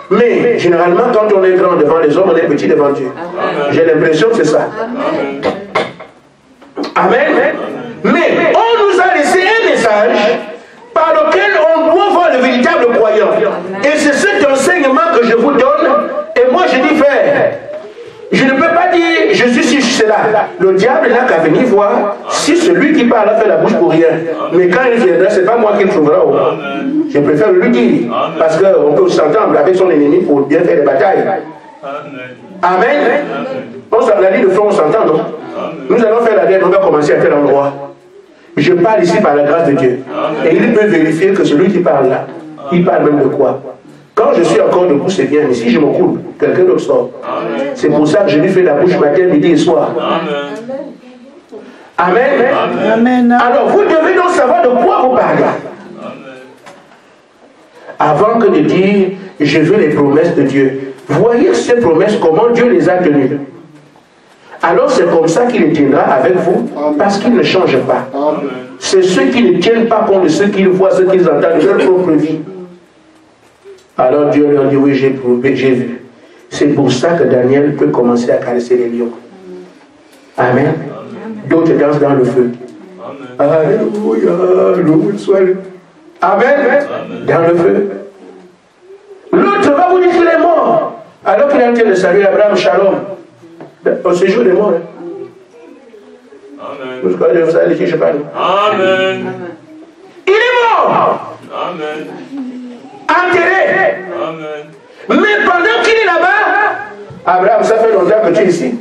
mais généralement, quand on est grand devant les hommes, on est petit devant Dieu. J'ai l'impression que c'est ça. Amen. Mais on nous a laissé un message par lequel on doit voir le véritable croyant. Et c'est cet enseignement que je vous donne. Et moi, je dis, frère, je ne peux pas dire, je suis si je suis là. Le diable n'a qu'à venir voir si celui qui parle a fait la bouche pour rien. Mais quand il viendra, ce n'est pas moi qui le trouvera. Je préfère lui dire. Parce qu'on peut s'entendre avec son ennemi pour bien faire les batailles. Amen. On a dit de front, on s'entend, non? Nous allons faire la guerre, on va commencer à tel endroit. Je parle ici par la grâce de Dieu. Et il peut vérifier que celui qui parle là, il parle même de quoi? Quand je suis encore debout, c'est bien, mais si je me coule, quelqu'un d'autre sort. C'est pour ça que je lui fais la bouche matin, midi et soir. Amen. Amen. Alors, vous devez donc savoir de quoi vous parlez. Avant que de dire, je veux les promesses de Dieu. Voyez ces promesses, comment Dieu les a tenues. Alors c'est comme ça qu'il les tiendra avec vous, parce qu'il ne change pas. C'est ceux qui ne tiennent pas compte de ce qu'ils voient, ce qu'ils entendent de leur propre vie. Alors Dieu leur dit, oui, j'ai vu. C'est pour ça que Daniel peut commencer à caresser les lions. Amen. D'autres dansent dans le feu. Alléluia, loué soit le. Amen. Dans le feu. L'autre va vous dire qu'il est mort. Alors qu'il est en train de saluer Abraham, shalom. Au séjour des morts. Amen. Vous allez dire, je parle. Amen. Il est mort. Amen. Enterré. Amen. Mais pendant qu'il est là-bas, Abraham, ça fait longtemps que tu es ici.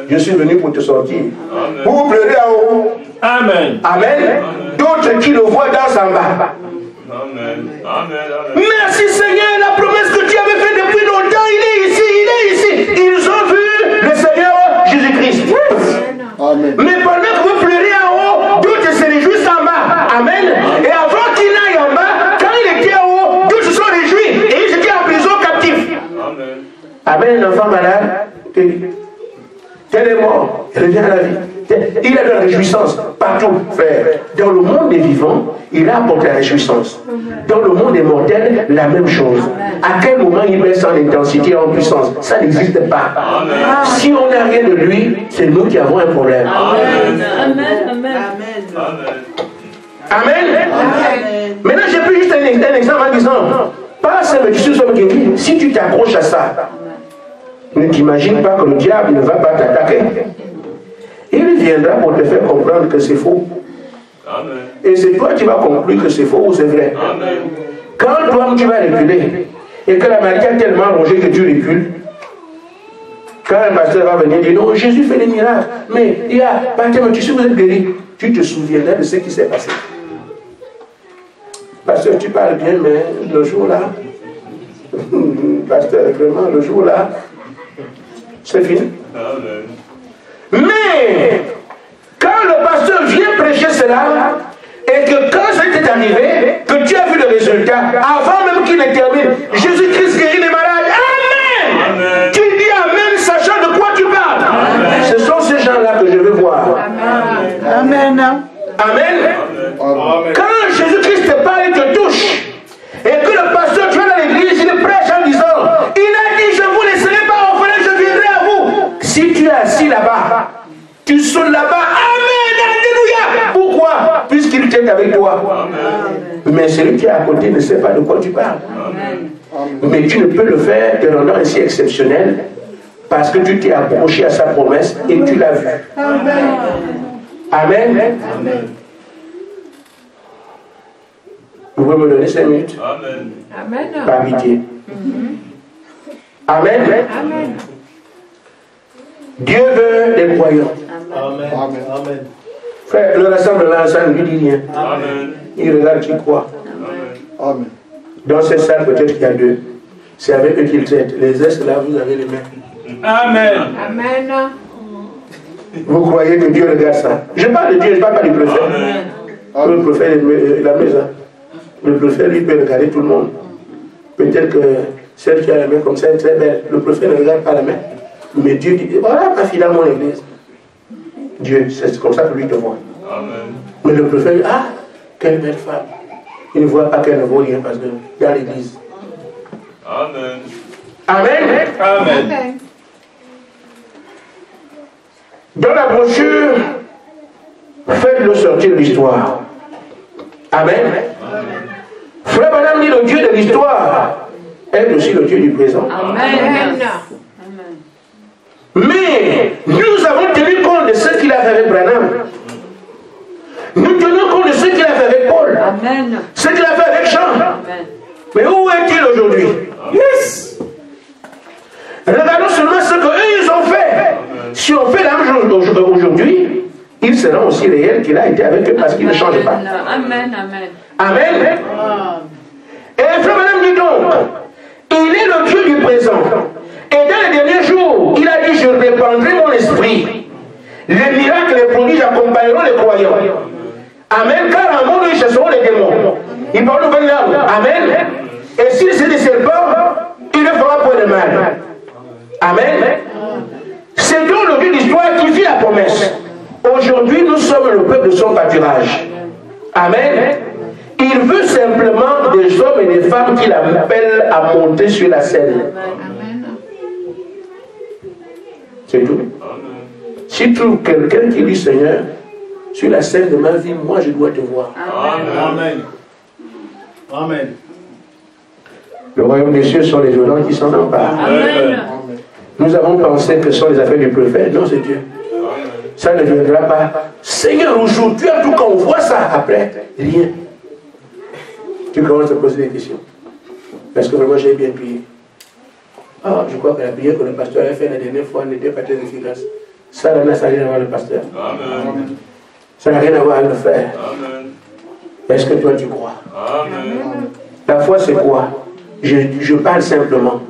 Je suis venu pour te sortir. Amen. Vous pleurez en haut. Amen. Amen. D'autres qui le voient dans en bas. Amen. Amen. Merci Seigneur, la promesse que tu avais faite depuis longtemps, il est ici, il est ici. Ils ont vu le Seigneur Jésus-Christ. Amen. Mais pendant que vous pleurez en haut, d'autres se réjouissent en bas. Amen. Et avant qu'il n'aille en bas, quand il était en haut, d'autres se sont réjouis et ils étaient en prison captifs. Amen. Amen, un enfant malade, tel est mort, il revient à la vie. Il a de la réjouissance partout, frère. Dans le monde des vivants, il a apporté la réjouissance. Dans le monde des mortels, la même chose. À quel moment il met ça en intensité et en puissance? Ça n'existe pas. Amen. Si on n'a rien de lui, c'est nous qui avons un problème. Amen. Amen. Amen. Amen. Amen. Maintenant, j'ai pris juste un exemple en disant, pas ça, mais tu sais, si tu t'accroches à ça, ne t'imagine pas que le diable ne va pas t'attaquer. Il viendra pour te faire comprendre que c'est faux. Amen. Et c'est toi qui vas conclure que c'est faux ou c'est vrai. Amen. Quand toi tu vas reculer, et que la maladie a tellement rongé que tu recules, quand un pasteur va venir dire non, Jésus fait des miracles, mais il y a, pasteur, tu sais, vous êtes guéri, tu te souviendras de ce qui s'est passé. Pasteur, tu parles bien, mais le jour-là, pasteur, vraiment, le jour-là, c'est fini. Amen. Mais, quand le pasteur vient prêcher cela, et que quand ça t'est arrivé, que tu as vu le résultat, avant même qu'il ne termine, Jésus-Christ guérit les malades. Amen. Amen. Tu dis Amen, sachant de quoi tu parles. Amen. Ce sont ces gens-là que je veux voir. Amen. Amen. Quand Jésus-Christ te parle, il te touche. Et que le pasteur, tu vas dans l'église, il prêche en disant, il a dit, je ne vous laisserai pas orphelin, je viendrai à vous. Si tu es assis là-bas, tu sonnes là-bas, Amen, Alléluia. Pourquoi? Puisqu'il t'aide avec toi. Amen. Mais celui qui est à côté ne sait pas de quoi tu parles. Amen. Mais tu ne peux le faire te rendant ainsi exceptionnel parce que tu t'es accroché à sa promesse et tu l'as vu. Amen. Amen. Amen. Vous pouvez me donner 5 minutes? Amen. Amen. Par pitié. Amen. Amen. Dieu veut des croyants. Amen. Amen. Frère, le rassemblement, ça ne lui dit rien. Amen. Il regarde qui croit. Amen. Dans cette salle, peut-être qu'il y a 2. C'est avec eux qu'il traite. Les restes là, vous avez les mains. Amen. Amen. Vous croyez que Dieu regarde ça? Je parle de Dieu, je ne parle pas du prophète. Amen. Le prophète, la maison. Le prophète, lui, peut regarder tout le monde. Peut-être que celle qui a la main comme ça est très belle. Le prophète ne regarde pas la main. Mais Dieu dit, voilà ma fille dans mon église. Dieu, c'est comme ça que lui te voit. Amen. Mais le prophète dit, ah, quelle belle femme. Il ne voit pas qu'elle ne vaut rien parce qu'il y a l'église. Amen. Amen. Amen. Amen. Dans la brochure, faites-le sortir de l'histoire. Amen. Frère Madame dit le Dieu de l'histoire est aussi le Dieu du présent. Amen. Mais nous avons tenu compte de ce qu'il a fait avec Branham. Nous tenons compte de ce qu'il a fait avec Paul. Amen. Ce qu'il a fait avec Jean. Amen. Mais où est-il aujourd'hui? Yes. Regardons seulement ce qu'eux ils ont fait. Si on fait la même chose aujourd'hui, il sera aussi réel qu'il a été avec eux parce qu'il ne change pas. Amen. Amen. Amen. Et frère Madame dit donc, il est le Dieu du présent. Et dans les derniers jours, il a dit, je répandrai mon esprit. Les miracles, les prodiges accompagneront les croyants. Amen. Car en monde, ils chasseront les démons. Ils parlent de langue. Amen. Et s'il c'est des serpents, il ne fera point de mal. Amen. C'est donc le Dieu d'histoire qui fit la promesse. Aujourd'hui, nous sommes le peuple de son pâturage. Amen. Il veut simplement des hommes et des femmes qui l'appellent à monter sur la scène. C'est tout. Si tu trouves quelqu'un qui dit Seigneur, sur la scène de ma vie, moi je dois te voir. Amen. Amen. Le royaume des cieux sont les violents qui s'en emparent. Amen. Nous avons pensé que ce sont les affaires du prophète. Non, c'est Dieu. Ça ne viendra pas. Seigneur, aujourd'hui, en tout cas, on voit ça. Après, rien. Tu commences à poser des questions. Est-ce que vraiment j'ai bien prié? Ah, je crois que la prière que le pasteur a faite la dernière fois n'était pas très efficace. Ça n'a rien à voir avec le pasteur. Amen. Ça n'a rien à voir avec le frère. Amen. Est-ce que toi tu crois? Amen. La foi c'est quoi? Je parle simplement.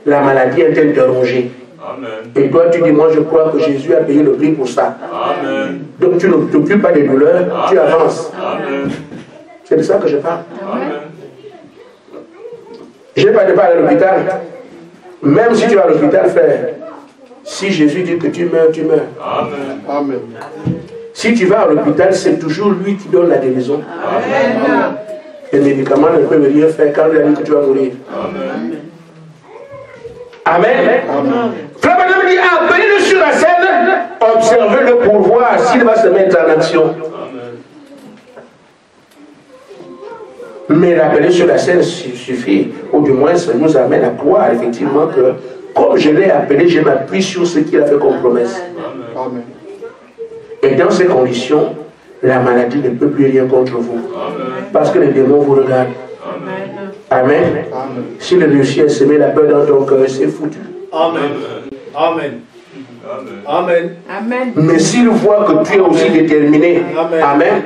La maladie est en train de ronger. Amen. Et toi tu dis, moi je crois que Jésus a payé le prix pour ça. Amen. Donc tu ne t'occupes pas des douleurs, tu avances. Amen. C'est de ça que je parle. Amen. Je n'ai pas de parler à l'hôpital. Même si tu vas à l'hôpital, frère, si Jésus dit que tu meurs, tu meurs. Amen. Amen. Si tu vas à l'hôpital, c'est toujours lui qui donne la guérison. Amen. Les médicaments ne peuvent rien faire quand il a dit que tu vas mourir. Amen. Amen. Amen. Frère Madame dit, appelez-le sur la scène, observez-le pour voir s'il va se mettre en action. Amen. Mais l'appeler sur la scène suffit, ou du moins ça nous amène à croire effectivement que, comme je l'ai appelé, je m'appuie sur ce qu'il a fait comme promesse. Amen. Et dans ces conditions, la maladie ne peut plus rien contre vous. Amen. Parce que les démons vous regardent. Amen. Amen. Si le réussit à semer la peur dans ton cœur, c'est foutu. Amen. Amen. Amen. Amen. Mais s'il voit que tu es aussi déterminé, Amen. Amen.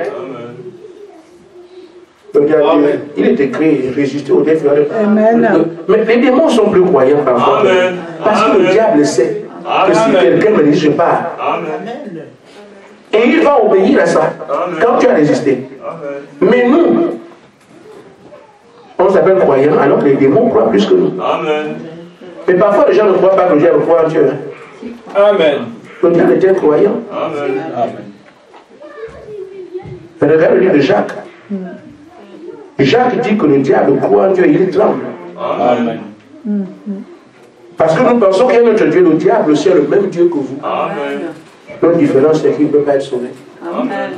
Amen. Il est écrit, résister au défi. Amen. Mais les démons sont plus croyants parfois. Amen. Parce que le Amen. diable sait que si Amen. quelqu'un me dit je pars, Amen. et il va obéir à ça Amen. quand tu as résisté. Amen. Mais nous, on s'appelle croyants alors que les démons croient plus que nous. Amen. Mais parfois les gens ne croient pas que le diable croit en Dieu. Amen. Le diable était croyant. Amen. Regarde le livre de Jacques. Jacques dit que le diable croit en Dieu et il tremble. Amen. Parce que nous pensons qu'il y a notre Dieu, le diable, c'est le même Dieu que vous. Amen. Notre différence, c'est qu'il ne peut pas être sauvé. Amen.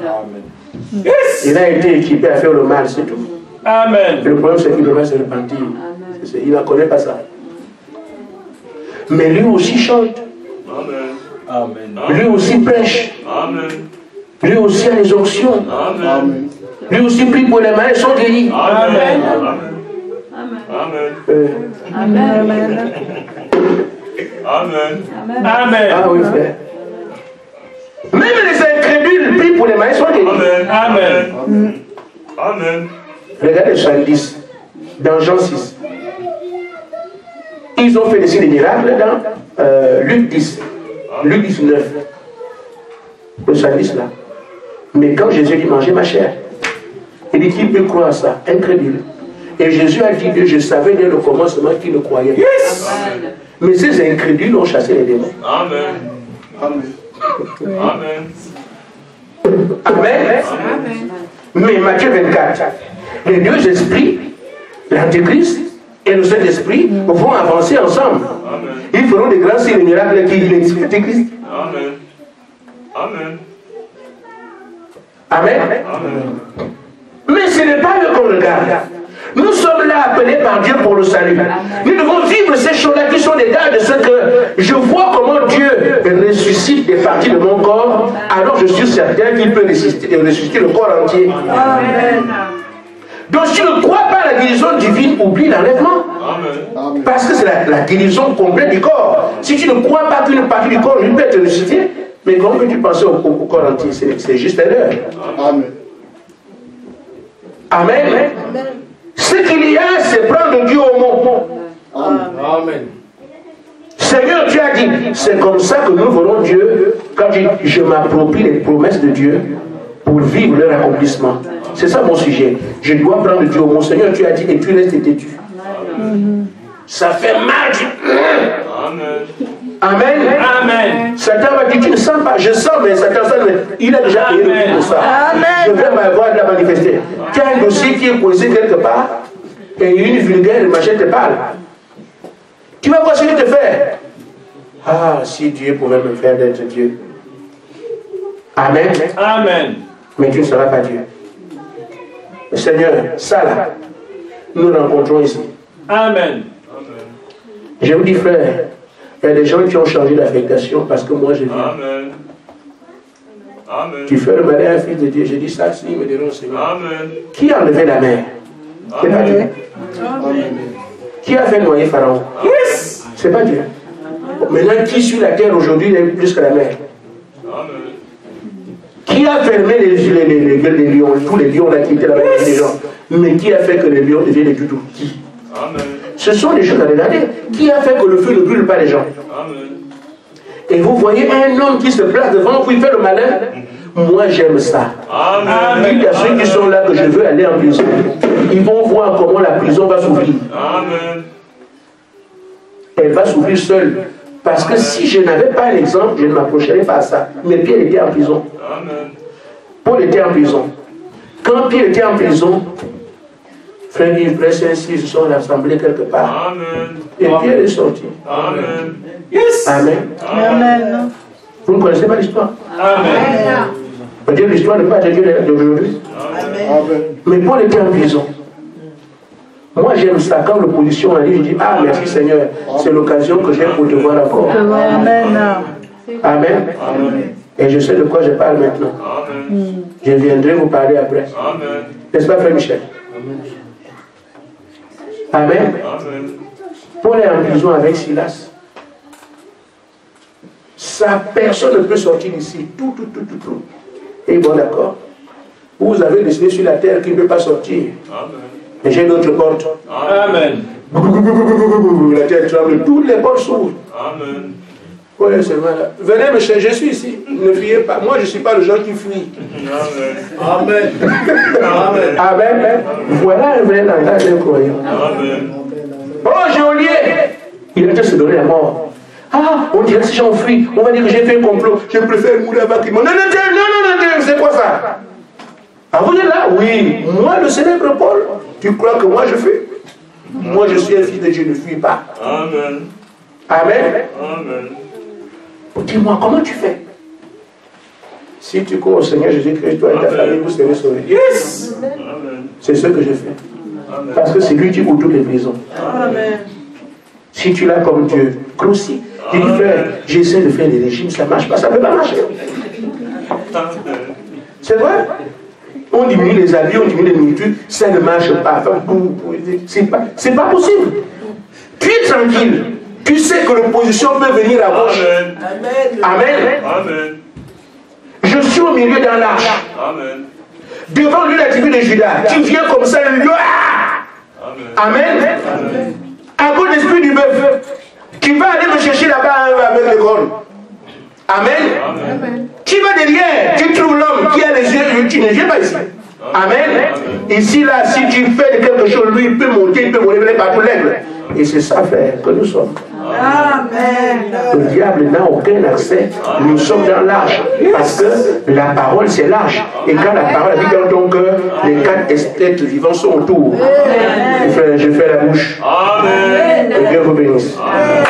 Il a été équipé à faire le mal, c'est tout. Amen. Le problème, c'est qu'il ne va se repentir. Il ne connaît pas ça. Mais lui aussi chante. Amen. Lui aussi prêche. Amen. Lui aussi a les onctions. Amen. Lui aussi prie pour les malades, ils sont guéris. Amen. Amen. Amen. Amen. Amen. Ah oui, frère. Même les incrédules prient pour les malades, ils sont guéris. Amen. Amen. Amen. Regardez 70, dans Jean 6. Ils ont fait des signes de miracles dans Luc 10, Luc 19. Le 70 là. Mais quand Jésus dit manger ma chair, il dit qui peut croire à ça? Incrédule. Et Jésus a dit que je savais dès le commencement qu'il ne croyait pas. Yes. Mais ces incrédules ont chassé les démons. Amen. Amen. Amen. Amen. Mais Matthieu 24, les deux esprits, l'Antéchrist et le Saint-Esprit, vont avancer ensemble. Amen. Ils feront des grands signes et miracles qui identifient l'Antéchrist. Amen. Amen. Amen. Amen. Mais ce n'est pas eux qu'on regarde. Nous sommes là appelés par Dieu pour le salut. Nous devons vivre ces choses-là qui sont des gars de ce que je vois comment Dieu ressuscite des parties de mon corps, alors je suis certain qu'il peut ressusciter le corps entier. Amen. Donc si tu ne crois pas à la guérison divine, oublie l'enlèvement. Amen. Parce que c'est la guérison complète du corps. Si tu ne crois pas qu'une partie du corps lui peut être ressuscitée, mais comment peux-tu penser au corps entier? C'est juste erreur. Amen. Amen. Ce qu'il y a, c'est prendre Dieu au mot. Amen. Seigneur, tu as dit, c'est comme ça que nous voulons Dieu, quand je m'approprie les promesses de Dieu pour vivre leur accomplissement. C'est ça mon sujet. Je dois prendre Dieu au mot. Seigneur, tu as dit et tu restes têtu. Ça fait mal. Amen. Amen. Amen. Satan va dire, tu ne sens pas. Je sens, mais Satan sent, mais il a déjà payé le prix pour ça. Je vais m'avoir de la manifester. Tu as un dossier qui est posé quelque part, et une vulgaire machin te parle. Tu vas voir ce qu'il te fait. Ah, si Dieu pouvait me faire d'être Dieu. Amen. Amen. Mais tu ne seras pas Dieu. Seigneur, ça là, nous rencontrons ici. Amen. Je vous dis, frère, il y a des gens qui ont changé d'affectation parce que moi je viens. Amen. Amen. Tu fais le malin à un fils de Dieu. Je dis ça, si, ils me diront, Seigneur. Amen. Qui a enlevé la mer? C'est pas Dieu. Amen. Qui a fait noyer Pharaon? Yes. C'est pas Dieu. Maintenant, qui sur la terre aujourd'hui est plus que la mer? Amen. Qui a fermé les gueules des lions, tous les lions là qui étaient là-bas, les gens? Mais qui a fait que les lions deviennent des doudous? Qui? Amen. Ce sont les choses à regarder. Qui a fait que le feu ne brûle pas les gens? Amen. Et vous voyez un homme qui se place devant vous, il fait le malin. Moi j'aime ça. Amen. Il y a ceux qui sont là que je veux aller en prison. Ils vont voir comment la prison va s'ouvrir. Amen. Elle va s'ouvrir seule. Parce que si je n'avais pas un exemple, je ne m'approcherais pas à ça. Mais Pierre était en prison. Amen. Paul était en prison. Quand Pierre était en prison, frère Yves, frère Saint-Cyr se sont rassemblés quelque part. Amen. Et Pierre est sorti. Amen. Yes. Amen. Amen. Vous ne connaissez pas l'histoire? Amen. On dit l'histoire n'est pas de Dieu d'aujourd'hui. Amen. Mais Paul était en prison. Moi j'aime ça. Quand l'opposition arrive, je dis ah merci Seigneur, c'est l'occasion que j'ai pour te voir encore. Amen. Amen. Amen. Et je sais de quoi je parle maintenant. Amen. Je viendrai vous parler après. Amen. N'est-ce pas, frère Michel? Amen. Amen. Paul est en prison avec Silas. Ça, personne ne peut sortir d'ici. Tout. Et bon, d'accord. Vous avez décidé sur la terre qu'il ne peut pas sortir. Amen. Mais j'ai d'autres portes. Amen. La terre tremble. Toutes les portes s'ouvrent. Amen. Oui, c'est vrai. Venez me chercher, je suis ici. Ne fuyez pas. Moi, je ne suis pas le genre qui fuit. Amen. Amen. Amen. Voilà un vrai langage d'un croyant. Amen. Oh, Géolier! Il a déjà se donné la mort. Ah, on dirait que ces gens fuient. On va dire que j'ai fait un complot. Je préfère mourir avant qu'ils m'ont. Non, c'est quoi ça? Ah, vous êtes là? Oui. Moi, le célèbre Paul, tu crois que moi je fuis? Moi, je suis un fils de Dieu, ne fuis pas. Amen. Amen. Amen. Dis-moi, comment tu fais? Si tu crois au Seigneur Jésus-Christ, toi et ta famille, vous serez sauvés. Yes! Amen. C'est ce que je fais. Amen. Parce que c'est lui qui ouvre toutes les prisons. Amen. Si tu l'as comme Dieu, grossis. J'ai dit, frère, j'essaie de faire des régimes, ça ne marche pas, ça ne peut pas marcher. C'est vrai? On diminue les habits, on diminue les nourritures, ça ne marche pas. C'est pas possible. Tu es tranquille. Tu sais que l'opposition peut venir à gauche. Amen. Amen. Amen. Je suis au milieu d'un l'arche. Amen. Devant lui, la tribu de Judas. Tu viens comme ça, Amen. Amen. Amen. À cause de l'esprit du bœuf, tu vas aller me chercher là-bas avec les cornes. Amen. Amen. Tu vas derrière, tu trouves l'homme qui a les yeux, tu ne viens pas ici. Amen. Ici, là, si tu fais quelque chose, lui, il peut monter, il peut voler partout l'aigle. Et c'est ça, frère, que nous sommes. Amen. Le diable n'a aucun accès. Nous sommes dans l'arche. Parce que la parole, c'est l'arche. Et quand la parole habite dans ton cœur, les 4 êtres vivants sont autour. Frère, je fais la bouche. Amen. Que Dieu vous bénisse. Amen.